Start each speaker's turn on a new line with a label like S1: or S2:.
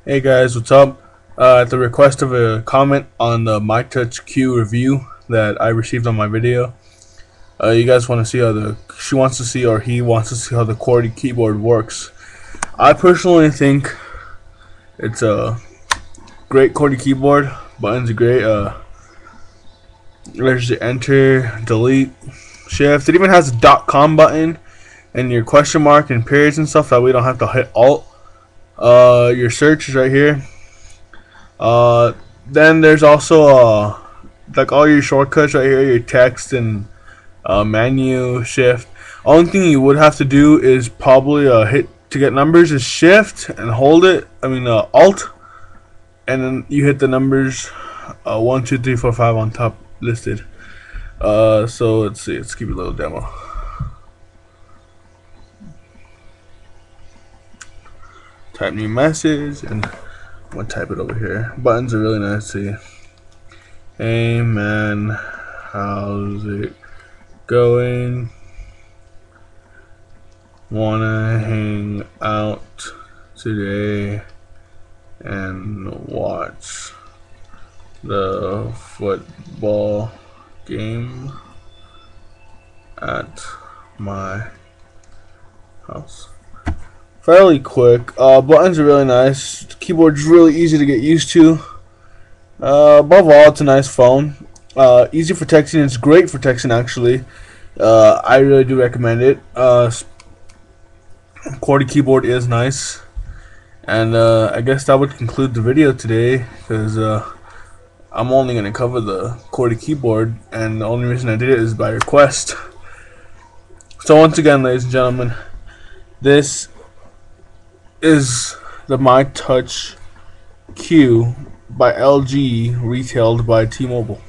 S1: Hey guys, what's up? At the request of a comment on the My Touch Q review that I received on my video, you guys want to see how she wants to see or he wants to see how the Querty keyboard works. I personally think it's a great Querty keyboard. Buttons are great. There's the enter, delete, shift. It even has a .com button and your question mark and periods and stuff. That we don't have to hit alt. Your search is right here. Then there's also like all your shortcuts right here, your text and menu, shift. Only thing you would have to do is probably hit to get numbers is shift and hold it. Alt, and then you hit the numbers 1, 2, 3, 4, 5 on top listed. So let's see. Let's give you a little demo. Type new message and I'm gonna type it over here. Buttons are really nice to see. Hey man, how's it going? Wanna hang out today and watch the football game at my house? Fairly quick. Buttons are really nice. The keyboard's really easy to get used to. Above all, it's a nice phone. Easy for texting. It's great for texting, actually. I really do recommend it. Querty keyboard is nice. And I guess that would conclude the video today, because I'm only going to cover the Querty keyboard, and the only reason I did it is by request. So once again, ladies and gentlemen, this is the My Touch Q by LG, retailed by T-Mobile.